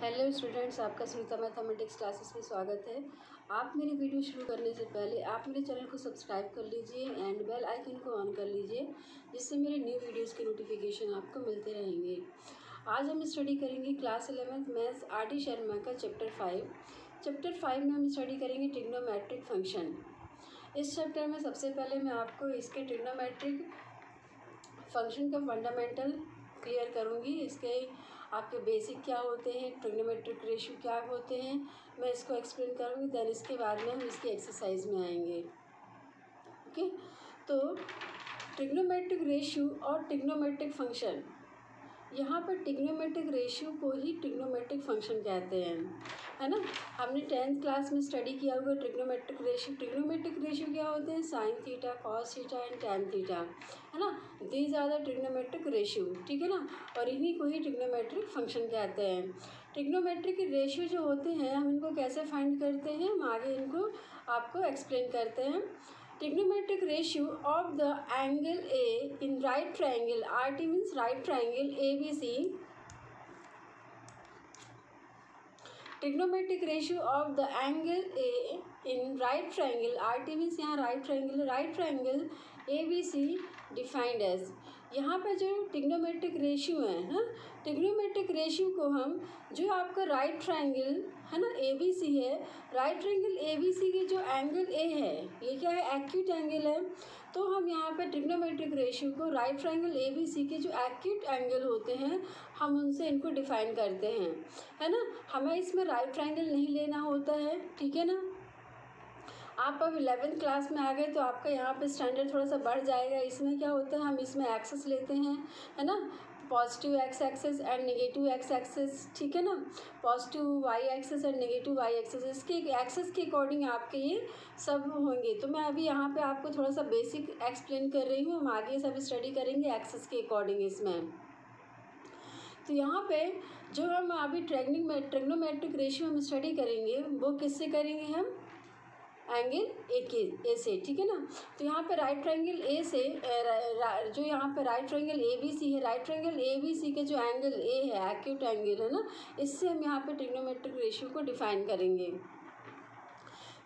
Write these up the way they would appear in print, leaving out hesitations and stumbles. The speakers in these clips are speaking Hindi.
हेलो स्टूडेंट्स, आपका सुनीता मैथमेटिक्स क्लासेस में स्वागत है। आप मेरी वीडियो शुरू करने से पहले आप मेरे चैनल को सब्सक्राइब कर लीजिए एंड बेल आइकन को ऑन कर लीजिए, जिससे मेरे न्यू वीडियोस के नोटिफिकेशन आपको मिलते रहेंगे। आज हम स्टडी करेंगे class 11th maths RD. Sharma का चैप्टर 5। चैप्टर 5 में हम स्टडी करेंगे ट्रिग्नोमेट्रिक फंक्शन। इस चैप्टर में सबसे पहले मैं आपको इसके ट्रिग्नोमेट्रिक फंक्शन का फंडामेंटल क्लियर करूँगी। इसके आपके बेसिक क्या होते हैं, ट्रिग्नोमेट्रिक रेशियो क्या होते हैं, मैं इसको एक्सप्लेन करूँगी। देन इसके बाद में हम इसकी एक्सरसाइज में आएंगे। ओके, तो ट्रिग्नोमेट्रिक रेशियो और ट्रिग्नोमेट्रिक फंक्शन, यहाँ पर ट्रिग्नोमेट्रिक रेशियो को ही ट्रिग्नोमेट्रिक फंक्शन कहते हैं, है ना। हमने 10th क्लास में स्टडी किया होगा ट्रिग्नोमेट्रिक रेशियो। ट्रिग्नोमेट्रिक रेशियो क्या होते हैं? Sine theta, cos theta and tan theta, है ना। These are the trigonometric ratio, ठीक है ना। और इन्हीं को ही ट्रिग्नोमेट्रिक फंक्शन कहते हैं। ट्रिग्नोमेट्रिक रेशियो जो होते हैं, हम इनको कैसे फाइंड करते हैं, हम आगे इनको आपको एक्सप्लेन करते हैं। Trigonometric ratio of the angle A in right triangle, RT means right triangle ABC. Trigonometric ratio of the angle A in right triangle, RT means यहाँ right triangle ABC defined as, यहाँ पर जो ट्रिग्नोमेट्रिक रेशियो है, ट्रिग्नोमेट्रिक रेशियो को हम जो आपका राइट ट्रायंगल है ना ABC है, राइट ट्रायंगल ABC की जो एंगल A है, ये क्या है? एक्यूट एंगल है। तो हम यहाँ पे ट्रिग्नोमेट्रिक रेशियो को राइट ट्रायंगल ABC के जो एक्यूट एंगल होते हैं, हम उनसे इनको डिफाइन करते हैं, है ना। हमें इसमें राइट ट्रायंगल नहीं लेना होता है, ठीक है ना। आप अब 11th क्लास में आ गए तो आपका यहाँ पे स्टैंडर्ड थोड़ा सा बढ़ जाएगा। इसमें क्या होता है, हम इसमें एक्सेस लेते हैं, है ना, positive x axis and negative x axis, ठीक है ना। Positive y axis and negative y axis, इसके एक्सेस के अकॉर्डिंग आपके ये सब होंगे। तो मैं अभी यहाँ पे आपको थोड़ा सा बेसिक एक्सप्लेन कर रही हूँ, हम आगे सब स्टडी करेंगे एक्सेस के अकॉर्डिंग इसमें। तो यहाँ पे जो हम अभी ट्रिग्नोमेट्रिक रेशियो हम स्टडी करेंगे, वो किससे करेंगे? हम एंगल ए से, ठीक है ना। तो यहाँ पे राइट ट्रायंगल ए से जो यहाँ पे right triangle A B C है, right triangle A B C के जो एंगल ए है, एक्यूट एंगल है ना, इससे हम यहाँ पे ट्रिग्नोमेट्रिक रेशियो को डिफाइन करेंगे।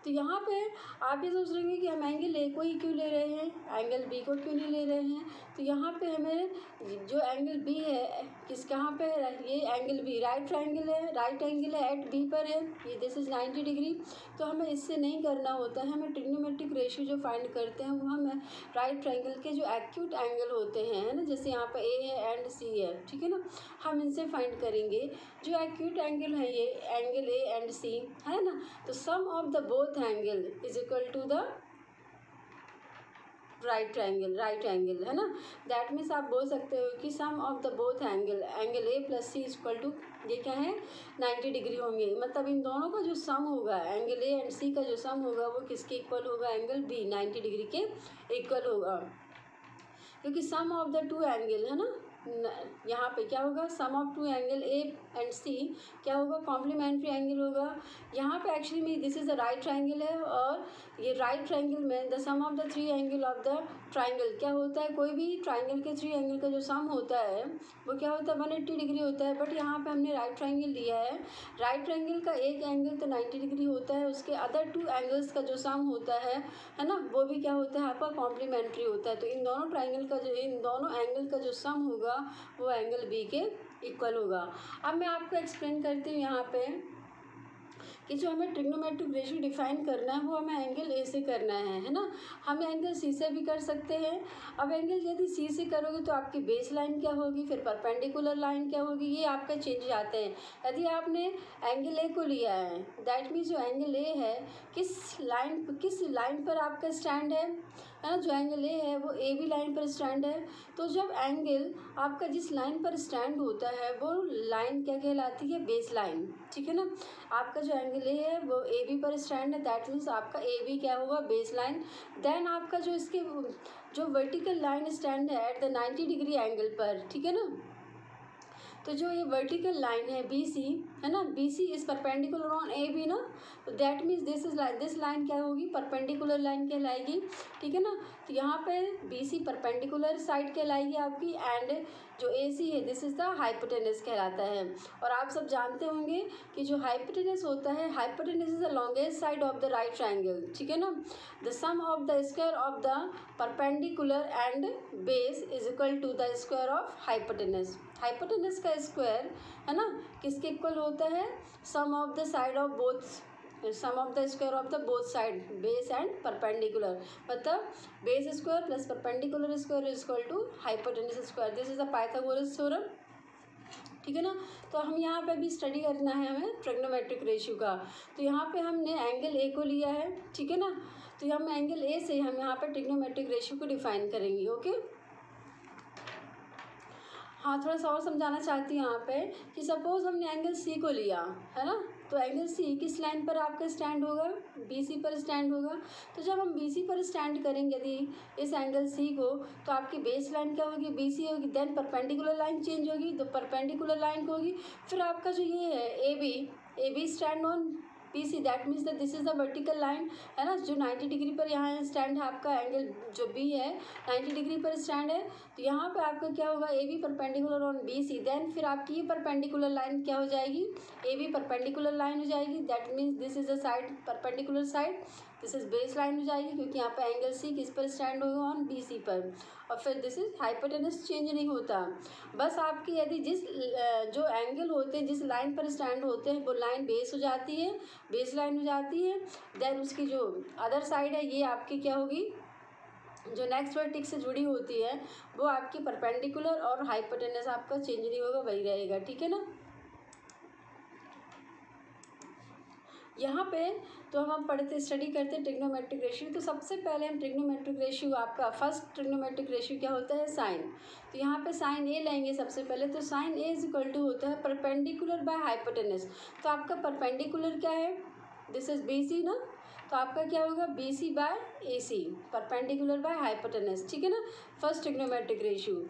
तो यहाँ पे आप ये सोच रहे हैं कि हम एंगल ए को ही क्यों ले रहे हैं, एंगल बी को क्यों नहीं ले रहे हैं। तो यहाँ पे हमें जो एंगल बी है, कहाँ पे है? ये एंगल बी राइट ट्रायंगल है, राइट एंगल है एट बी पर है, ये दिस इज 90 डिग्री। तो हमें इससे नहीं करना होता है। हमें ट्रिग्नोमेट्रिक रेशियो जो फाइंड करते हैं, वो हमें राइट ट्रायंगल के जो एक्यूट एंगल होते हैं, है ना, जैसे यहाँ पर ए है एंड सी है, ठीक है ना, हम इनसे फाइंड करेंगे। जो एक्यूट एंगल है ये एंगल ए एंड सी है ना, तो sum of the both angle is equal to the right angle, है ना। दैट मीन्स आप बोल सकते हो कि sum of the both angle A plus C equal to, ये क्या है? 90 डिग्री होंगे। मतलब इन दोनों का जो सम होगा, एंगल ए एंड सी का जो सम होगा, वो किसके इक्वल होगा? एंगल बी 90 डिग्री के इक्वल होगा, क्योंकि sum of the two angle, है ना, यहाँ पे क्या होगा? Sum of two angle A and C क्या होगा? कॉम्प्लीमेंट्री एंगल होगा। यहाँ पे एक्चुअली में this is the right triangle है, और ये राइट ट्रायंगल में the sum of the three angle of the triangle क्या होता है? कोई भी ट्रायंगल के थ्री एंगल का जो सम होता है, वो क्या होता है? 180 डिग्री होता है। बट यहाँ पे हमने राइट ट्रायंगल लिया है, राइट ट्रायंगल का एक एंगल तो 90 डिग्री होता है, उसके अदर टू एंगल्स का जो सम होता है ना, वो भी क्या होता है? आपका कॉम्प्लीमेंट्री होता है। तो इन दोनों ट्रायंगल का जो, इन दोनों एंगल का जो सम होगा, वो एंगल बी के इक्वल होगा। अब मैं आपको एक्सप्लेन करती हूँ यहाँ पे कि जो हमें ट्रिग्नोमेट्रिक रेशियो डिफाइन करना है, वो हमें एंगल ए से करना है ना। हम एंगल सी से भी कर सकते हैं। अब एंगल यदि सी से करोगे तो आपकी बेस लाइन क्या होगी, फिर परपेंडिकुलर लाइन क्या होगी, ये आपके चेंज जाते हैं। यदि आपने एंगल ए को लिया है, दैट मीन्स जो एंगल ए है, किस लाइन पर आपका स्टैंड है ना, जो एंगल ए है वो ए बी लाइन पर स्टैंड है। तो जब एंगल आपका जिस लाइन पर स्टैंड होता है, वो लाइन क्या कहलाती है? बेस लाइन, ठीक है ना। आपका जो एंगल ए है वो ए बी पर स्टैंड है, दैट मीन्स आपका ए बी क्या होगा? Base line. देन आपका जो इसके जो वर्टिकल लाइन स्टैंड है एट द 90 डिग्री एंगल पर, ठीक है ना। तो जो ये वर्टिकल लाइन है BC है ना, BC is perpendicular on AB ना, तो दैट मीन्स दिस लाइन क्या होगी, परपेंडिकुलर लाइन कहलाएगी, ठीक है ना। तो यहाँ पे BC परपेंडिकुलर साइड कहलाएगी आपकी, एंड जो AC है दिस इज द हाइपोटेनस कहलाता है। और आप सब जानते होंगे कि जो हाइपोटेनस होता है, hypotenuse is the longest side of the right triangle, ठीक है ना। The sum of the square of the perpendicular and base is equal to the square of hypotenuse. Hypotenuse का स्क्वायर है ना किसके इक्वल होता है, sum of the side of both, sum of the square of the both side base and perpendicular, मतलब base square plus perpendicular square is equal to hypotenuse square. This is the Pythagoras theorem, ठीक है ना। तो हम यहाँ पे भी स्टडी करना है हमें ट्रिग्नोमेट्रिक रेशियो का। तो यहाँ पे हमने एंगल A को लिया है, ठीक है ना। तो हम एंगल A से हम यहाँ पे ट्रिग्नोमेट्रिक रेशियो को डिफाइन करेंगे, ओके। हाँ, थोड़ा सा और समझाना चाहती हूँ यहाँ पे कि सपोज हमने एंगल C को लिया है ना, तो एंगल C किस लाइन पर आपका स्टैंड होगा, BC पर स्टैंड होगा। तो जब हम BC पर स्टैंड करेंगे यदि इस एंगल C को, तो आपकी बेस लाइन क्या होगी, BC होगी, देन परपेंडिकुलर लाइन चेंज होगी, तो परपेंडिकुलर लाइन होगी, फिर आपका जो ये है AB stand on BC, that means that this is the vertical line है ना, जो 90 डिग्री पर यहाँ स्टैंड है आपका एंगल जो B है 90 डिग्री पर स्टैंड है। तो यहाँ पे आपका क्या होगा, AB perpendicular on BC, then फिर आपकी ये परपेंडिकुलर लाइन क्या हो जाएगी, AB परपेंडिकुलर लाइन हो जाएगी, that means this is the side perpendicular side, this is base line हो जाएगी, क्योंकि यहाँ पे एंगल C किस पर स्टैंड होगा, ऑन BC पर। और फिर दिस इज हाइपोटेनस चेंज नहीं होता, बस आपकी यदि जिस जो एंगल होते हैं जिस लाइन पर स्टैंड होते हैं वो लाइन बेस हो जाती है, बेस लाइन हो जाती है, देन उसकी जो अदर साइड है ये आपकी क्या होगी, जो नेक्स्ट वर्टेक्स से जुड़ी होती है वो आपकी परपेंडिकुलर, और हाइपोटेनस आपका चेंज नहीं होगा, वही रहेगा, ठीक है ना। यहाँ पे तो हम पढ़ते स्टडी करते हैं ट्रिग्नोमेट्रिक रेशियो। तो सबसे पहले हम ट्रिग्नोमेट्रिक रेशियो, आपका फर्स्ट ट्रिग्नोमेट्रिक रेशियो क्या होता है, साइन। तो यहाँ पे साइन A लेंगे सबसे पहले, तो sine A is equal to होता है परपेंडिकुलर बाय हाइपोटेनस। तो आपका परपेंडिकुलर क्या है, दिस इज BC ना, तो आपका क्या होगा, BC by AC, perpendicular by hypotenuse, ठीक है ना। First trigonometric ratio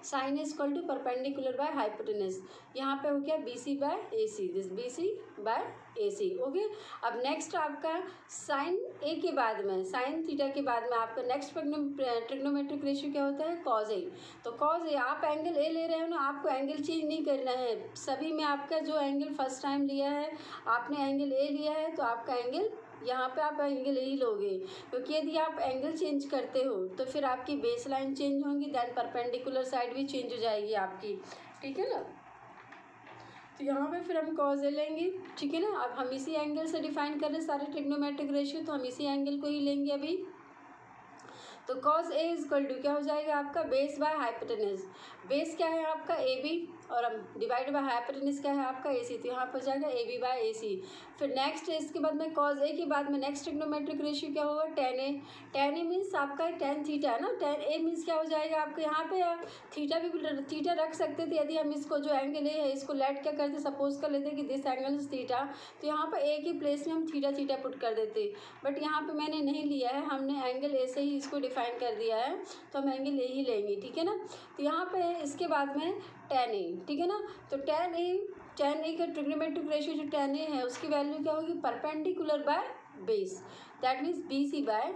sine is equal to perpendicular by hypotenuse, यहाँ पे हो गया BC by AC, this BC by AC, okay. अब नेक्स्ट आपका साइन A के बाद में, साइन थीटा के बाद में आपका नेक्स्ट ट्रिग्नोमेट्रिक रेशियो क्या होता है, कॉज A। तो कॉज A, आप एंगल A ले रहे हो ना, आपको एंगल चेंज नहीं करना है, सभी में आपका जो एंगल फर्स्ट टाइम लिया है आपने एंगल A लिया है, तो आपका एंगल यहाँ पे आप एंगल यही लोगे, क्योंकि यदि आप एंगल चेंज करते हो तो फिर आपकी बेस लाइन चेंज होंगी, देन परपेंडिकुलर साइड भी चेंज हो जाएगी आपकी, ठीक है ना। तो यहाँ पे फिर हम कॉज ए लेंगे, ठीक है ना। अब हम इसी एंगल से डिफाइन कर रहे हैं सारे ट्रिग्नोमेट्रिक रेशियो, तो हम इसी एंगल को ही लेंगे अभी। तो cos A is equal to क्या हो जाएगा आपका, बेस बाय हाइपोटेनस। बेस क्या है आपका AB, और हम डिवाइड बाय हाइपोटेनस क्या है आपका AC, तो यहाँ पर जाएगा AB बाय AC। फिर नेक्स्ट इसके बाद में कॉज A के बाद में नेक्स्ट ट्रिग्नोमेट्रिक रेशियो क्या होगा, tan A। tan A means आपका tan थीटा है ना, tan A मीन्स क्या हो जाएगा आपके, यहाँ पे थीटा भी थीटा रख सकते थे, यदि हम इसको जो एंगल A है इसको लेट क्या करते, सपोज कर लेते कि दिस एंगल इज थीटा, तो यहाँ पर A की प्लेस में हम थीटा थीटा पुट कर देते, बट यहाँ पे मैंने नहीं लिया है, हमने एंगल A से ही इसको डिफाइन कर दिया है, तो हम एंगल A ही लेंगे, ठीक है ना। तो यहाँ पे इसके बाद में tan A, ठीक है ना। तो tan A का ट्रिग्नोमेट्रिक रेशियो जो tan A है उसकी वैल्यू क्या होगी, perpendicular by base, that means BC by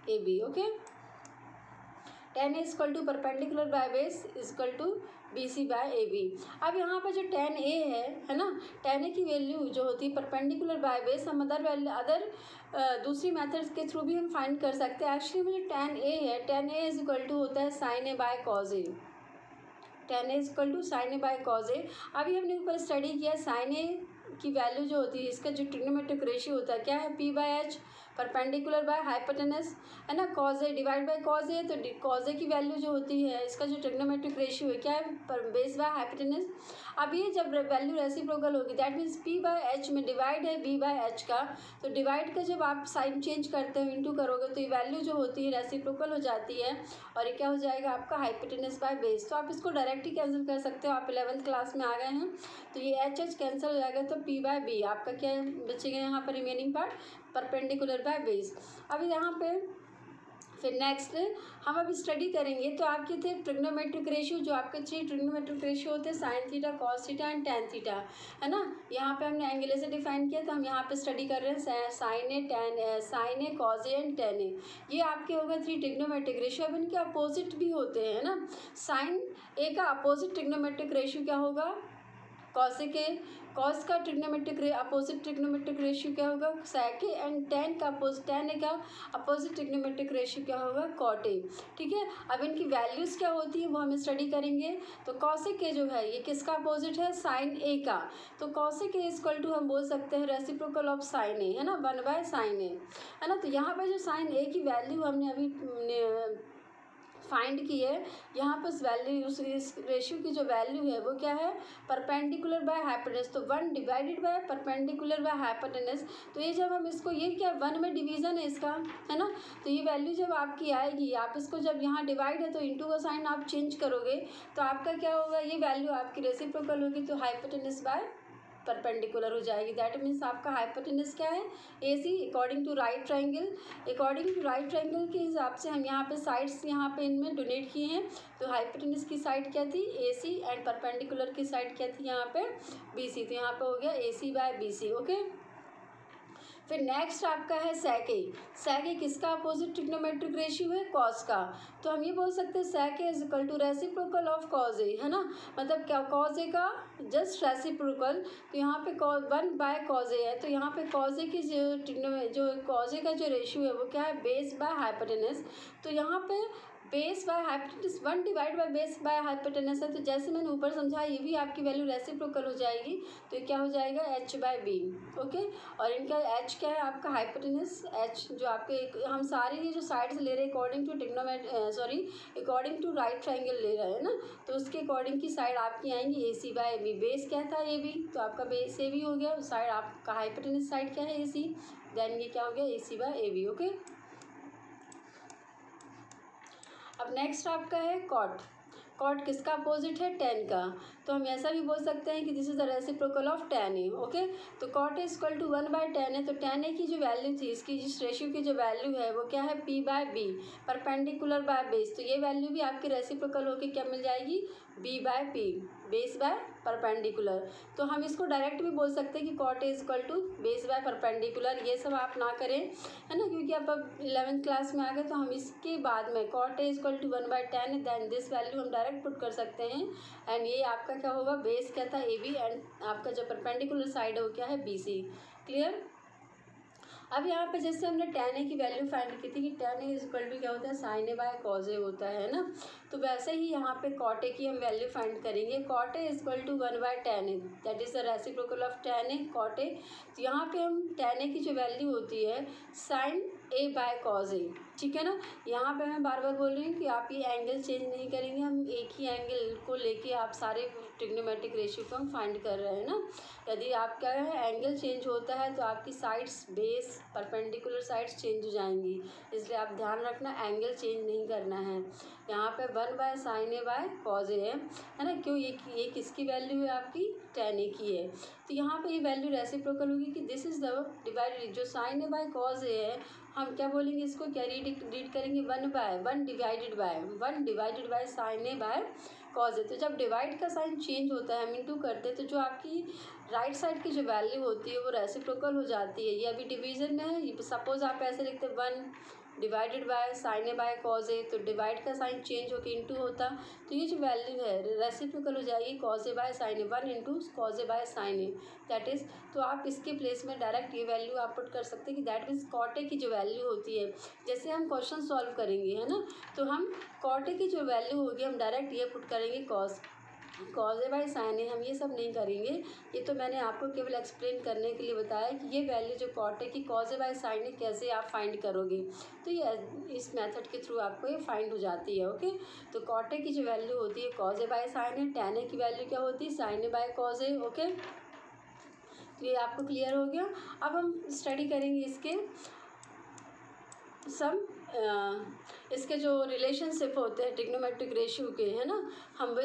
AB, okay. tan A is equal to perpendicular by base is equal to BC by AB। अब यहाँ पर जो tan A है ना, tan A की वैल्यू जो होती है परपेंडिकुलर बाय बेस, हम अदर दूसरी मेथड्स के थ्रू भी हम फाइंड कर सकते हैं। एक्चुअली में जो tan A है, tan A is equal to होता है sin A by cos A, tan A is equal to sin A by cos A। अभी हमने ऊपर स्टडी किया sin A की वैल्यू जो होती है, इसका जो ट्रिग्नोमेट्रिक रेशियो होता है क्या है, P by H, perpendicular by hypotenuse है ना, cos A divide by cos A। तो cos A की वैल्यू जो होती है, इसका जो ट्रिग्नोमेट्रिक रेशियो है क्या है, बेस बाय हाइपोटेनस। अब ये जब वैल्यू रेसिप्रोकल होगी, that means P by H में डिवाइड है B बाय H का, तो डिवाइड का जब आप साइन चेंज करते हो इंटू करोगे तो ये वैल्यू जो होती है रेसिप्रोकल हो जाती है, और ये क्या हो जाएगा आपका हाइपोटेनस बाय बेस। तो आप इसको डायरेक्ट ही कैंसिल कर सकते हो, आप 11th क्लास में आ गए हैं, तो ये H कैंसिल हो जाएगा, तो P बाय B आपका क्या बचेगा यहाँ पर remaining part, perpendicular by base. अब यहाँ पे फिर नेक्स्ट हम अब स्टडी करेंगे तो आपके थे ट्रिग्नोमेट्रिक रेशियो, जो आपके 3 ट्रिग्नोमेट्रिक रेशियो होते हैं, sine theta, cos theta and tan theta, है ना। यहाँ पे हमने एंगल से डिफाइन किया, तो हम यहाँ पे स्टडी कर रहे हैं sine A, cos A and tan A. ये आपके हो गए 3 ट्रिग्नोमेट्रिक रेशियो। अब इनके अपोजिट भी होते हैं, है ना। साइन ए का अपोजिट ट्रिग्नोमेट्रिक रेशियो क्या होगा, कॉस ए के। कॉस का अपोजिट ट्रिग्नोमेट्रिक रेशियो क्या होगा, सेक ए। एंड टेन का टेन ए का अपोजिट ट्रिग्नोमेट्रिक रेशियो क्या होगा, कॉट ए। ठीक है, अब इनकी वैल्यूज़ क्या होती है वो हम स्टडी करेंगे। तो कॉस ए के जो है ये किसका अपोजिट है, साइन ए का। तो कॉस ए के इक्वल टू हम बोल सकते हैं रेसिप्रोकल ऑफ साइन ए, है ना, 1/sin ए, है ना। तो यहाँ पे जो साइन ए की वैल्यू हमने अभी फाइंड की है, यहाँ पर वैल्यू उस रेशियो की जो वैल्यू है वो क्या है, परपेंडिकुलर बाय हाइपोटेनस। तो 1 divided by perpendicular by hypotenuse. तो ये जब हम इसको, ये क्या 1 में डिवीज़न है इसका, है ना। तो ये वैल्यू जब आपकी आएगी, आप इसको जब यहाँ डिवाइड है तो इंटू का साइन आप चेंज करोगे तो आपका क्या होगा, ये वैल्यू आपकी रेसिप्रोकल होगी, तो हाइपोटेनस बाय परपेंडिकुलर हो जाएगी। दैट मीन्स आपका हाइपोटेनस क्या है, AC according to right triangle. According to right triangle के हिसाब से हम यहाँ पे साइड्स यहाँ पे इनमें डोनेट किए हैं। तो हाइपोटेनस की साइड क्या थी, AC एंड परपेंडिकुलर की साइड क्या थी यहाँ पे, BC। तो यहाँ पे हो गया AC/BC। ओके, फिर नेक्स्ट आपका है सेक ए। सेक ए किसका अपोजिट ट्रिग्नोमेट्रिक रेशियो है, कॉस का। तो हम ये बोल सकते हैं sec A is equal to reciprocal of cos A, है ना। मतलब क्या, कॉस ए का जस्ट रेसिप्रोकल। तो यहाँ पे 1/cos ए है, तो यहाँ पे कॉस ए की जो कॉस ए का जो रेशियो है वो क्या है, बेस बाय हाइपोटेनस। तो यहाँ पे base by hypotenuse 1 divide by base bye hypotenuse है। तो जैसे मैंने ऊपर समझा ये भी आपकी वैल्यू रेसिप्रोकल हो जाएगी, तो ये क्या हो जाएगा, H/B। ओके, और इनका H क्या है आपका, हाइपोटेनस H जो आपके, हम सारे ये जो साइड्स ले रहे हैं according to according to right triangle ले रहे हैं ना, तो उसके अकॉर्डिंग की साइड आपकी आएंगी AC/AB। बेस क्या था, AB, तो आपका बेस AB हो गया। साइड आपका हाइपोटेनस साइड क्या है, AC, देन ये क्या हो गया, AC/AB। ओके, अब नेक्स्ट आपका है कॉट। कॉट किसका अपोजिट है, टेन का। तो हम ऐसा भी बोल सकते हैं कि this is the reciprocal of tan A. Okay, तो कॉट इज इक्वल टू 1/10 है। तो टेन ए की जो वैल्यू थी, इसकी जिस रेशियो की जो वैल्यू है वो क्या है, P/B, परपेंडिकुलर बाय बेस। तो ये वैल्यू भी आपकी रेसिप्रोकल होकर क्या मिल जाएगी, B/P, बेस बाय परपेंडिकुलर। तो हम इसको डायरेक्ट भी बोल सकते हैं कि cot is equal to base by perpendicular. ये सब आप ना करें, है ना, क्योंकि आप अब 11th क्लास में आ गए। तो हम इसके बाद में cot is equal to 1/10 then this value हम डायरेक्ट पुट कर सकते हैं। एंड ये आपका क्या होगा, बेस क्या था, AB, एंड आपका जो परपेंडिकुलर साइड है वो क्या है, BC। क्लियर। अब यहाँ पे जैसे हमने tan a की वैल्यू फाइंड की थी कि tan a is equal to क्या होता है, sin a by cos a होता है ना। तो वैसे ही यहाँ पे cot a की हम वैल्यू फाइंड करेंगे। cot a is equal to 1/tan a, that is the reciprocal of tan a, cot a। तो यहाँ पे हम tan a की जो वैल्यू होती है sin a by cos a, ठीक है ना। यहाँ पे मैं बार बार बोल रही हूँ कि आप ये एंगल चेंज नहीं करेंगे, हम एक ही एंगल को लेके आप सारे ट्रिग्नोमेट्रिक रेशियो को हम फाइंड कर रहे हैं ना। यदि आपका एंगल चेंज होता है तो आपकी sides, base, perpendicular sides change हो जाएंगी, इसलिए आप ध्यान रखना एंगल चेंज नहीं करना है। यहाँ पे 1/sin a by cos a है ना। क्यों, ये किसकी वैल्यू है आपकी, tan a की है। तो यहाँ पे ये वैल्यू रेसिप्रोकल होगी कि दिस इज द डिवाइडेड, जो sin a by cos a है हम क्या बोलेंगे, इसको क्या रीड करेंगे, 1 divided by sin a by cos a। तो जब डिवाइड का साइन चेंज होता है, हम इंटू करते हैं, तो जो आपकी राइट साइड की जो वैल्यू होती है वो रेसिप्रोकल हो जाती है। ये अभी डिवीजन में है, सपोज आप ऐसे लिखते 1 divided by sin a by cos a, तो डिवाइड का साइन चेंज होकर इंटू होता, तो ये जो वैल्यू है रेसिप्रोकल हो जाएगी cos a by sin a, 1 into cos a by sin a, that is. तो आप इसके प्लेस में डायरेक्ट ये वैल्यू आप पुट कर सकते हैं कि दैट मीन्स cot a की जो वैल्यू होती है, जैसे हम क्वेश्चन सॉल्व करेंगे, है ना, तो हम cot a की जो वैल्यू होगी हम डायरेक्ट ये पुट करेंगे cos a by sin a। हम ये सब नहीं करेंगे, ये तो मैंने आपको केवल एक्सप्लेन करने के लिए बताया कि ये वैल्यू जो cot a की cos a by sin a कैसे आप फाइंड करोगे। तो ये इस मेथड के थ्रू आपको ये फाइंड हो जाती है। ओके, तो cot a की जो वैल्यू होती है cos a by sin a, tan a की वैल्यू क्या होती है, sin a by cos a। Okay, तो ये आपको क्लियर हो गया। अब हम स्टडी करेंगे इसके जो रिलेशनशिप होते हैं ट्रिग्नोमेट्रिक रेशियो के, है ना, हम वो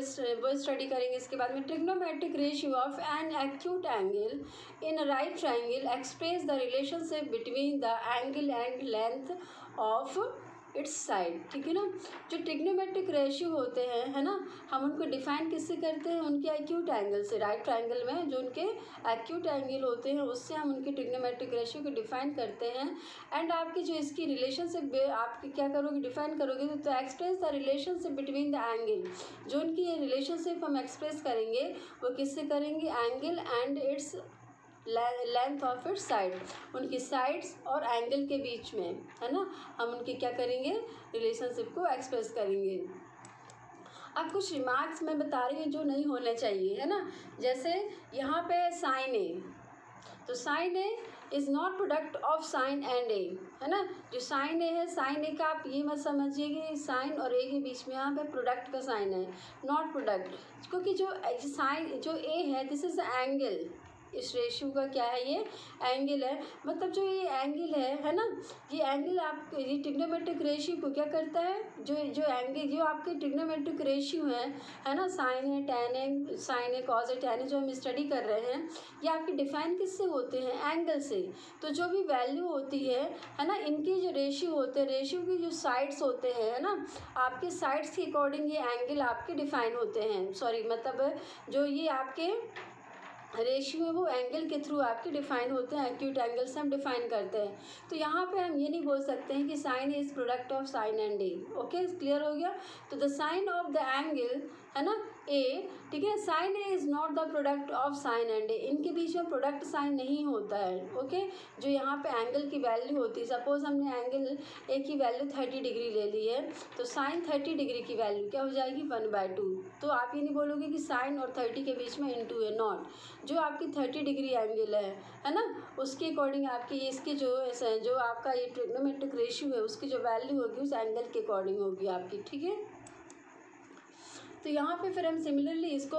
स्टडी करेंगे। इसके बाद में trigonometric ratio of an acute angle in right triangle express the relationship between the angle and length of its side, ठीक है ना। जो ट्रिग्नोमेट्रिक रेशियो होते हैं, है ना, हम उनको डिफाइन किससे करते हैं, उनके एक्यूट एंगल से। राइट ट्रायंगल में जो उनके एक्यूट एंगल होते हैं उससे हम उनके ट्रिग्नोमेट्रिक रेशियो को डिफाइन करते हैं। एंड आपकी जो इसकी रिलेशनशिप आप क्या करोगे, डिफाइन करोगे तो express the relationship between the angle, जो उनकी ये रिलेशनशिप हम एक्सप्रेस करेंगे वो किससे करेंगे, angle and its length of its side, उनकी साइड्स और एंगल के बीच में, है ना, हम उनके क्या करेंगे, रिलेशनशिप को एक्सप्रेस करेंगे। अब कुछ रिमार्क्स मैं बता रही हूँ जो नहीं होने चाहिए, है ना। जैसे यहाँ पे साइन ए, तो sine A is not product of sine and A, है ना। जो साइन ए है, साइन ए का आप ये मत समझिए कि साइन और ए के बीच में यहाँ पे प्रोडक्ट का साइन है, नॉट प्रोडक्ट, क्योंकि जो साइन जो ए है दिस इज एंगल, इस रेशियो का क्या है, ये एंगल है। मतलब जो ये एंगल है ना, ये एंगल आप ये ट्रिग्नोमेट्रिक रेशियो को क्या करता है, जो एंगल जो आपके ट्रिग्नोमेट्रिक रेशियो है ना, साइन है, टेन है, साइन है, कॉस है, टेन है, जो हम स्टडी कर रहे हैं, ये आपके डिफाइन किससे होते हैं, एंगल से। तो जो भी वैल्यू होती है ना, इनकी जो रेशियो होते हैं, रेशियो की जो साइड्स होते हैं, है ना, आपके साइड्स के अकॉर्डिंग ये एंगल आपके डिफाइन होते हैं। सॉरी, मतलब जो ये आपके रेशियो है वो एंगल के थ्रू आपके डिफाइन होते हैं, एक्यूट एंगल से हम डिफाइन करते हैं। तो यहाँ पे हम ये नहीं बोल सकते हैं कि sine is product of sine and A. Okay, clear हो गया। तो the sine of the angle, है ना, ए, ठीक है, sine A is not the product of sine and A, इनके बीच में प्रोडक्ट साइन नहीं होता है। ओके, जो यहाँ पे एंगल की वैल्यू होती है, सपोज हमने एंगल ए की वैल्यू 30 डिग्री ले ली है, तो साइन 30 डिग्री की वैल्यू क्या हो जाएगी, 1/2। तो आप ये नहीं बोलोगे कि साइन और 30 के बीच में इंटू है, नॉट, जो आपकी 30 डिग्री एंगल है ना, उसके अकॉर्डिंग आपकी इसकी जो आपका ये ट्रिग्नोमेट्रिक रेशियो है उसकी जो वैल्यू होगी उस एंगल के अकॉर्डिंग होगी आपकी, ठीक है। तो यहाँ पे फिर हम सिमिलरली इसको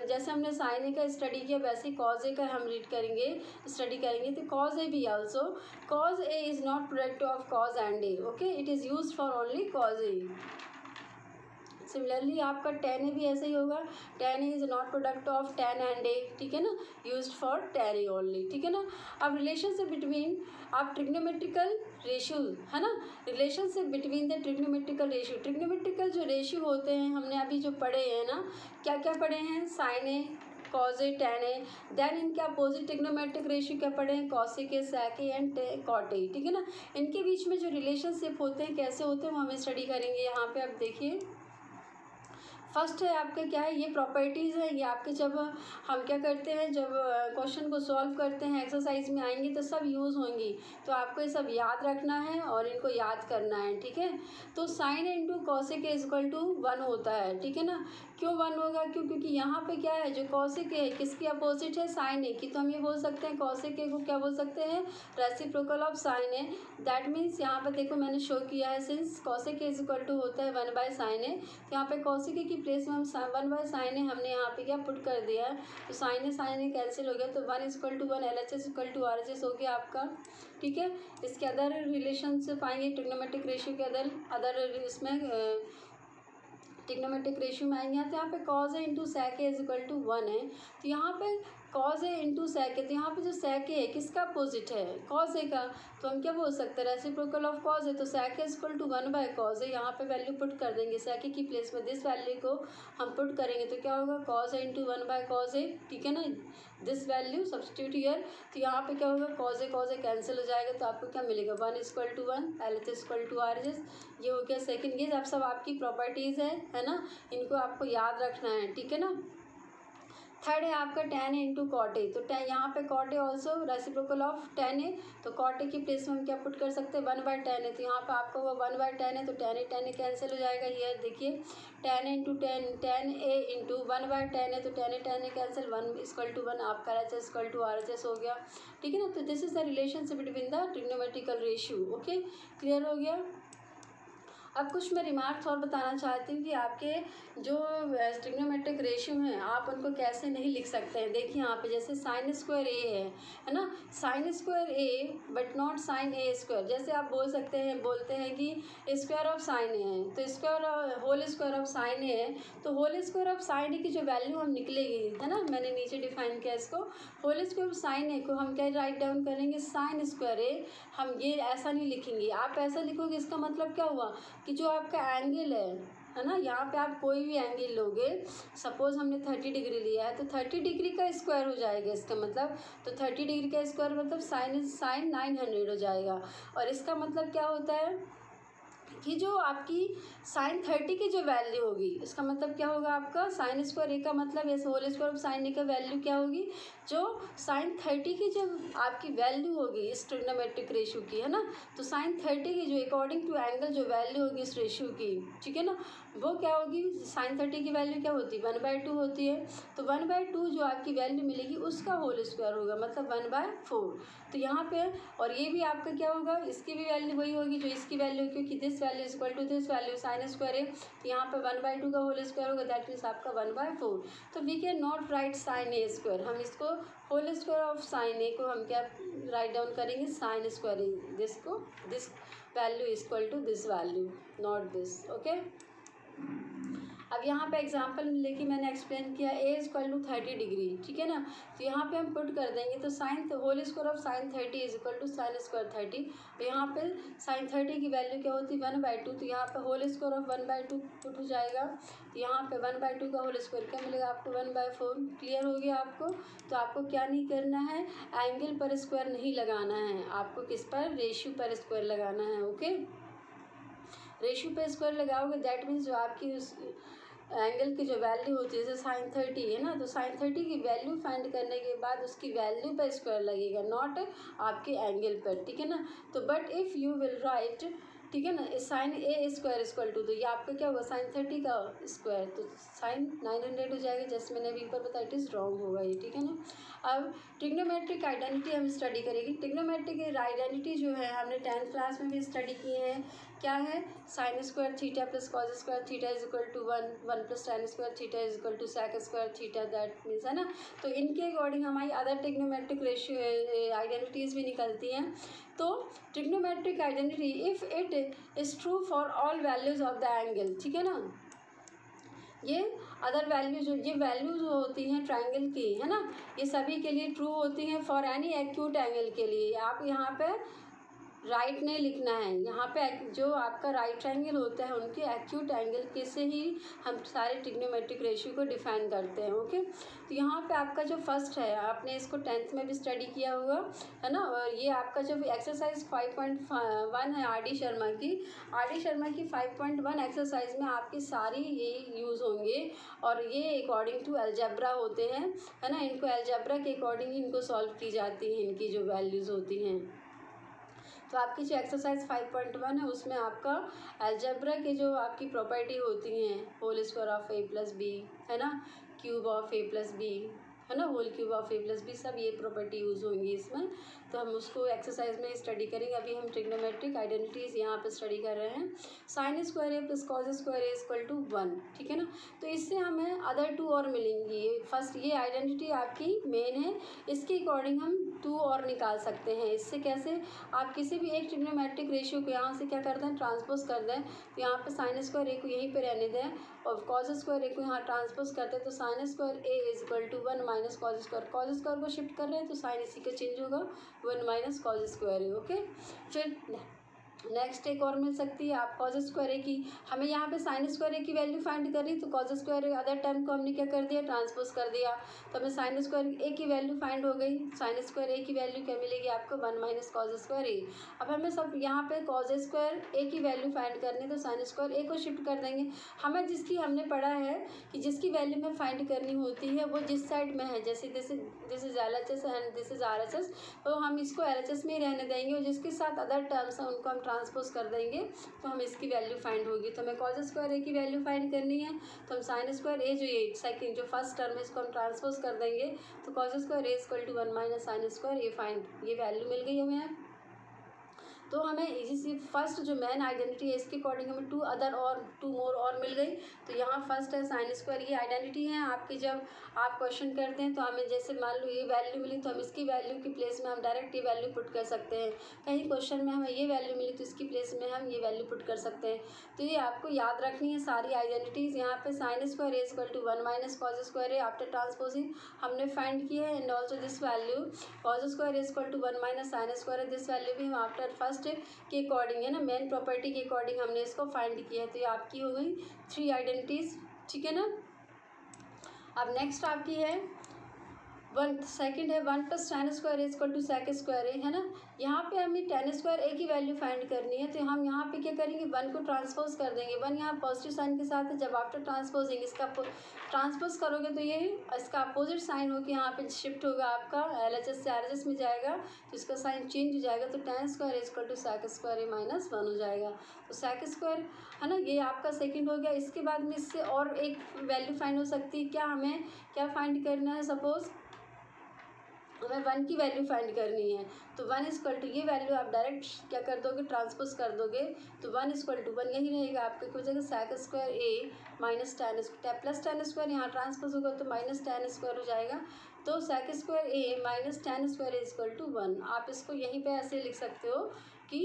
जैसे हमने साइन ए का स्टडी किया वैसे ही कॉज ए का हम रीड करेंगे, स्टडी करेंगे। तो कॉज ए भी also, cos A is not product of cos and A, okay, it is used for only cos A. Similarly आपका टेन ए भी ऐसे ही होगा, tan A is not product of tan and A, ठीक है ना, used for tan A only, ठीक है ना। अब रिलेशनशिप बिटवीन आप ट्रिग्नोमेट्रिकल रेशियो, है ना, relationship between the trigonometrical ratio, trigonometrical जो रेशियो होते हैं हमने अभी जो पढ़े हैं ना, क्या क्या पढ़े हैं, sine A, cos A, tan A, then इनके अपोजिट ट्रिग्नोमेट्रिक रेशियो क्या पढ़े हैं, cosec A, sec A and cot A, ठीक है ना। इनके बीच में जो रिलेशनशिप होते हैं कैसे होते हैं वो हमें स्टडी करेंगे। यहाँ पे आप देखिए, फर्स्ट है आपके क्या है, ये प्रॉपर्टीज़ है, ये आपके जब हम क्या करते हैं, जब क्वेश्चन को सॉल्व करते हैं एक्सरसाइज में आएंगी तो सब यूज़ होंगी, तो आपको ये सब याद रखना है और इनको याद करना है, ठीक है। तो sine into cosec is equal to 1 होता है, ठीक है ना। क्यों 1 होगा, क्योंकि यहाँ पे क्या है, जो कॉसेक है किसकी अपोजिट है, साइन ए की, तो हम ये बोल सकते हैं कॉसेक ए को क्या बोल सकते हैं, reciprocal of sine A. That means यहाँ पे देखो मैंने शो किया है, since cosec A is equal to होता है 1/sin ए, यहाँ पे कॉसेक ए की प्लेस में हम 1/sin ए हमने यहाँ पे क्या पुट कर दिया है, तो साइन ए कैंसिल हो गया, तो 1 is equal to 1, LHS equal to RHS हो गया आपका, ठीक है। इसके अदर रिलेशनशिप आएंगे ट्रिग्नोमेट्रिक रेशियो के अदर इसमें ट्रिग्नोमेट्रिक रेशियो में आएंगे। तो यहाँ पे cos A into sec A is equal to 1 है, तो यहाँ पे कॉज ए इंटू सेक ए, तो यहाँ पे जो सेक ए है किसका अपोजिट है, कॉज ए का, तो हम क्या बोल सकते हैं, रेसिप्रोकल ऑफ कॉज ए, तो सेक A is equal to 1/cos ए, यहाँ पे वैल्यू पुट कर देंगे, सेक ए की प्लेस में दिस वैल्यू को हम पुट करेंगे, तो क्या होगा, कॉज ए इंटू 1/cos ए, ठीक है ना, दिस वैल्यू सब्सटीट्यूट हियर, तो यहाँ पे क्या होगा, कॉज ए कैंसिल हो जाएगा, तो आपको क्या मिलेगा, 1 is equal to 1, LHS equal to RHS, ये हो गया सेकंड केस। अब सब आपकी प्रॉपर्टीज़ है ना, इनको आपको याद रखना है, ठीक है ना। थर्ड है आपका tan A into cot A, तो यहाँ पे cot A also reciprocal of tan A, तो कॉट ए की प्लेस में हम क्या पुट कर सकते हैं, 1/10 है, तो यहाँ पे आपका वो 1/10 है, तो टेन ए कैंसिल हो जाएगा, ये देखिए tan A into tan A into 1/10 है, तो tan A cancel, 1 equal to 1 आपका RHS इक्वल टू RHS हो गया, ठीक है ना। तो this is the relationship between the trigonometrical ratio, okay, clear हो गया। अब कुछ मैं रिमार्क्स और बताना चाहती हूँ कि आपके जो ट्रिग्नोमेट्रिक रेशियो हैं आप उनको कैसे नहीं लिख सकते हैं। देखिए यहाँ पे जैसे साइन स्क्वायर ए है ना, sine square A but not sine A square. जैसे आप बोलते हैं कि स्क्वायर ऑफ साइन ए है, तो square whole square of sine A है, तो whole square of sine A की जो वैल्यू हम निकलेगी है ना, मैंने नीचे डिफाइन किया इसको, whole square of sine A को हम क्या राइट डाउन करेंगे, साइन स्क्वायर ए। हम ये ऐसा नहीं लिखेंगे, आप ऐसा लिखोगे इसका मतलब क्या हुआ कि जो आपका एंगल है ना, यहाँ पे आप कोई भी एंगल लोगे, सपोज हमने 30 डिग्री लिया है तो 30 डिग्री का स्क्वायर हो जाएगा इसका मतलब, तो 30 डिग्री का स्क्वायर मतलब साइन 900 हो जाएगा। और इसका मतलब क्या होता है कि जो आपकी साइन 30 की जो वैल्यू होगी, इसका मतलब क्या होगा आपका साइन स्क्वायर ए का मतलब ऐसे होल स्क्वायर ऑफ साइन ए का वैल्यू क्या होगी, जो साइन 30 की जो आपकी वैल्यू होगी इस ट्रिग्नोमेट्रिक रेशियो की है ना, तो साइन 30 की जो अकॉर्डिंग टू एंगल जो वैल्यू होगी इस रेशियो की, ठीक है ना, वो क्या होगी, साइन 30 की वैल्यू क्या होती है 1/2 होती है, तो 1/2 जो आपकी वैल्यू मिलेगी उसका होल स्क्वायर होगा मतलब 1/4। तो यहाँ पे और ये भी आपका क्या होगा, इसकी भी वैल्यू वही होगी जो इसकी वैल्यू, क्योंकि this value is equal to this value sine square है, तो यहाँ पे 1/2 का होल स्क्वायर होगा, दैट मीन्स आपका 1/4। तो we can not write sine A square, हम इसको whole square of sine A को हम क्या राइट डाउन करेंगे, sine square this value is equal to this value, not this, okay. अब यहाँ पे एग्जांपल लेके मैंने एक्सप्लेन किया A is equal to 30 degree, ठीक है ना, तो यहाँ पे हम पुट कर देंगे, तो sine whole square of sine 30 is equal to sine square 30, तो यहाँ पे साइन 30 की वैल्यू क्या होती है 1/2, तो यहाँ पे होल स्क्वायर ऑफ 1/2 पुट हो जाएगा, तो यहाँ पे 1/2 का होल स्क्वायर क्या मिलेगा आपको 1/4। क्लियर हो गया आपको। तो आपको क्या नहीं करना है, एंगल पर स्क्वायर नहीं लगाना है, आपको किस पर, रेशियो पर स्क्वायर लगाना है, ओके। रेशियो पे स्क्वायर लगाओगे दैट मीन्स जो आपकी उस एंगल की जो वैल्यू होती है जैसे साइन 30 है ना, तो साइन 30 की वैल्यू फाइंड करने के बाद उसकी वैल्यू पर स्क्वायर लगेगा, नॉट आपके एंगल पर, ठीक है ना। तो but if you will write, ठीक है ना, sine A square equal to, तो ये आपका क्या होगा साइन 30 का स्क्वायर, तो साइन 900 हो जाएगा, जैसे मैंने अभी ऊपर बताया इट इज़ रॉन्ग होगा ये, ठीक है ना। अब ट्रिग्नोमेट्रिक आइडेंटिटी हम स्टडी करेंगे। ट्रिग्नोमेट्रिक आइडेंटिटी जो है हमने 10th क्लास में भी स्टडी किए हैं, क्या है, sine square theta plus cos square theta is equal to 1 plus tan square theta is equal to sec square theta, that means है ना। तो इनके अकॉर्डिंग हमारी अदर ट्रिग्नोमेट्रिक रेशियो आइडेंटिटीज़ भी निकलती हैं। तो trigonometric identity if it is true for all values of the angle, ठीक है ना, ये अदर वैल्यू ये वैल्यू जो होती हैं ट्रायंगल की है ना, ये सभी के लिए ट्रू होती हैं फॉर एनी एक्यूट एंगल के लिए। आप यहाँ पे राइट नहीं लिखना है, यहाँ पे जो आपका राइट ट्रायंगल होता है उनके एक्यूट एंगल के से ही हम सारे ट्रिग्नोमेट्रिक रेशियो को डिफाइन करते हैं, ओके। तो यहाँ पे आपका जो फर्स्ट है, आपने इसको 10th में भी स्टडी किया होगा है ना, और ये आपका जो एक्सरसाइज 5.1 है आर डी शर्मा की 5.1 एक्सरसाइज में आपकी सारी ये यूज़ होंगे, और ये अकॉर्डिंग टू अलजेब्रा होते हैं है ना, इनको अलजेब्रा के अकॉर्डिंग इनको सॉल्व की जाती हैं, इनकी जो वैल्यूज़ होती हैं। तो आपकी जो एक्सरसाइज 5.1 है उसमें आपका अलजेब्रा के जो आपकी प्रॉपर्टी होती हैं, whole square of A plus B है ना, cube of A plus B है ना, whole cube of A plus B, सब ये प्रॉपर्टी यूज़ होंगी इसमें। तो हम उसको एक्सरसाइज में स्टडी करेंगे। अभी हम ट्रिग्नोमेट्रिक आइडेंटिटीज़ यहाँ पे स्टडी कर रहे हैं। Sine square A plus cos square A equal to 1, ठीक है ना। तो इससे हमें अदर 2 और मिलेंगी। फर्स्ट ये आइडेंटिटी आपकी मेन है, इसके अकॉर्डिंग हम 2 और निकाल सकते हैं। इससे कैसे, आप किसी भी एक ट्रिग्नोमेट्रिक रेशियो को यहाँ से क्या कर दें, ट्रांसपोज कर दें, तो यहाँ पे साइन स्क्वायर ए को यहीं पे रहने दें और कॉस स्क्वायर ए को यहाँ ट्रांसपोज करते हैं, तो sine square A is equal to 1 minus cos square को शिफ्ट कर रहे हैं तो साइन इसी का चेंज होगा, 1 minus cos square A, okay. फिर नेक्स्ट एक और मिल सकती है आप कॉस स्क्वायर ए की, हमें यहाँ पे साइन स्क्वायर ए की वैल्यू फाइंड करी, तो कॉस स्क्वायर ए अदर टर्म को हमने क्या कर दिया, ट्रांसपोज कर दिया, तो हमें साइन स्क्वायर ए की वैल्यू फाइंड हो गई। साइन स्क्वायर ए की वैल्यू क्या मिलेगी आपको, 1 माइनस कॉस स्क्वायर ए। अब हमें सब यहाँ पे कॉस स्क्वायर ए की वैल्यू फाइंड करनी, तो साइन स्क्वायर ए को शिफ्ट कर देंगे। हमें जिसकी हमने पढ़ा है कि जिसकी वैल्यू में फाइंड करनी होती है वो जिस साइड में है, जैसे this is LHS and this is RHS, तो हम इसको LHS में ही रहने देंगे और जिसके साथ अदर टर्म्स हैं उनको हम ट्रांसपोज कर देंगे, तो हम इसकी वैल्यू फाइंड होगी। तो हमें कॉस स्क्वायर ए की वैल्यू फाइंड करनी है, तो हम साइन स्क्वायर ए जो ये सेकंड जो फर्स्ट टर्म है इसको हम ट्रांसपोज कर देंगे, तो cos square A equal to 1 minus sine square A find, ये वैल्यू मिल गई हमें। तो हमें इसी फर्स्ट जो मेन आइडेंटिटी है इसके अकॉर्डिंग हमें टू मोर और मिल गई। तो यहाँ फर्स्ट है साइन स्क्वायर, ये आइडेंटिटी है आपकी। जब आप क्वेश्चन करते हैं तो हमें जैसे मान लो ये वैल्यू मिली तो हम इसकी वैल्यू की प्लेस में हम डायरेक्ट ये वैल्यू पुट कर सकते हैं। कहीं क्वेश्चन में हमें ये वैल्यू मिली तो इसकी प्लेस में हम ये वैल्यू पुट कर सकते हैं। तो ये आपको याद रखनी है सारी आइडेंटिटीज़। यहाँ पे sine square is equal to 1 minus cos square है आफ्टर ट्रांसपोजिंग हमने फाइंड किया है। And also this value cos square is equal to 1 minus sine square है, दिस वैल्यू भी हम आफ्टर फर्स्ट के अकॉर्डिंग है ना, मेन प्रॉपर्टी के अकॉर्डिंग हमने इसको फाइंड किया है। तो ये आपकी हो गई 3 आइडेंटिटीज़, ठीक है ना। अब नेक्स्ट आपकी है सेकंड है 1 plus tan square is equal to sec square है ना। यहाँ पे हमें tan स्क्वायर एक ही वैल्यू फाइंड करनी है। तो हम यहाँ पे क्या करेंगे, 1 को ट्रांसपोज कर देंगे। 1 यहाँ पॉजिटिव साइन के साथ है, जब आफ्टर ट्रांसपोजिंग इसका ट्रांसपोज करोगे तो ये इसका अपोजिट साइन होकर यहाँ पे शिफ्ट होगा, आपका LHS से RHS में जाएगा तो इसका साइन चेंज हो जाएगा। तो tan square is equal to sec square minus 1 हो जाएगा। तो सेक स्क्वायर है ना, ये आपका सेकंड हो गया। इसके बाद में इससे और एक वैल्यू फाइंड हो सकती है। क्या हमें क्या फाइंड करना है, सपोज हमें 1 की वैल्यू फाइंड करनी है। तो 1 इक्वल टू ये वैल्यू आप डायरेक्ट क्या कर दोगे, ट्रांसपोज कर दोगे। तो 1 इक्वल टू 1 यही रहेगा आपका, हो जाएगा sec square A minus tan square plus tan square, यहाँ ट्रांसपोज होगा तो माइनस tan स्क्वायर हो जाएगा। तो sec square A minus tan square is equal to 1। आप इसको यहीं पे ऐसे लिख सकते हो कि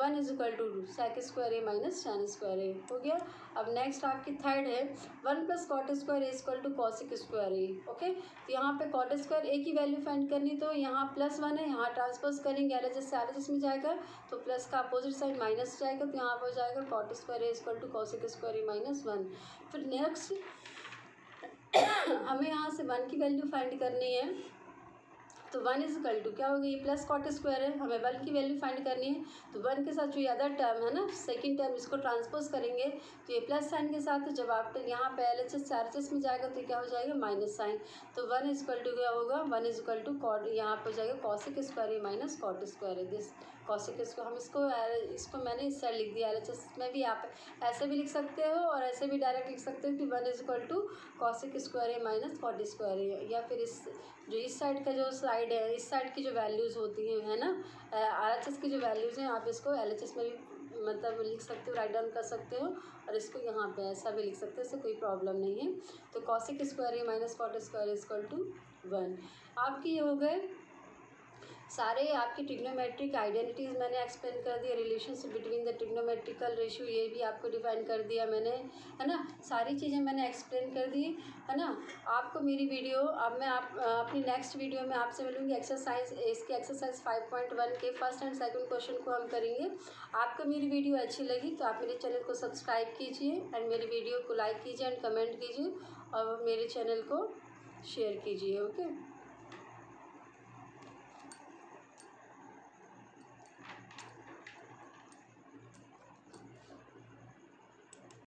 1 is equal to sec square A minus tan square A हो गया। अब नेक्स्ट आपकी थर्ड है 1 plus cot square is equal to cosec square A. Okay, तो यहाँ पे कॉट स्क्वायर ए की वैल्यू फाइंड करनी, तो यहाँ प्लस 1 है, यहाँ ट्रांसपोज करेंगे LHS से RHS में जाएगा तो प्लस का अपोजिट साइड माइनस जाएगा। तो यहाँ पर हो जाएगा cot square A equal to cosec square A minus 1। फिर नेक्स्ट हमें यहाँ से 1 की वैल्यू फाइंड करनी है। तो 1 इज इक्वल टू क्या होगी, प्लस कॉट स्क्वायर है, हमें 1 की वैल्यू फाइंड करनी है। तो 1 के साथ जो अदर टर्म है ना, सेकंड टर्म, इसको ट्रांसपोज करेंगे तो ये प्लस साइन के साथ, जब आप यहाँ पे LHS से RHS में जाएगा तो क्या हो जाएगा माइनस साइन। तो 1 इज इक्वल टू क्या होगा, 1 इज इक्वल टू कॉट, यहाँ पर हो जाएगा cosec square A minus cot square है। दिस कॉसिक स्क्वायर हम इसको मैंने इस साइड लिख दिया। LHS में भी आप ऐसे भी लिख सकते हो और ऐसे भी डायरेक्ट लिख सकते हो कि 1 is equal to cosec square A minus cot square है। या फिर इस साइड का जो साइड है, इस साइड की जो वैल्यूज़ होती हैं है ना, RHS की जो वैल्यूज़ हैं, आप इसको LHS में भी मतलब लिख सकते हो, राइट डाउन कर सकते हो और इसको यहाँ पे ऐसा भी लिख सकते हो, इससे कोई प्रॉब्लम नहीं है। तो cosec square A minus cot square is equal to 1। आपकी ये हो गए सारे आपकी ट्रिग्नोमेट्रिक आइडेंटिटीज़ मैंने एक्सप्लेन कर दिया। Relationship between the trigonometrical ratio ये भी आपको डिफाइन कर दिया मैंने, है ना। सारी चीज़ें मैंने एक्सप्लेन कर दी, है ना। आपको मेरी वीडियो, अब मैं अपनी नेक्स्ट वीडियो में आपसे मिलूँगी। एक्सरसाइज इसके एक्सरसाइज 5.1 के फर्स्ट एंड सेकंड क्वेश्चन को हम करेंगे। आपको मेरी वीडियो अच्छी लगी तो आप मेरे चैनल को सब्सक्राइब कीजिए एंड मेरी वीडियो को लाइक कीजिए एंड कमेंट कीजिए और मेरे चैनल को शेयर कीजिए। ओके।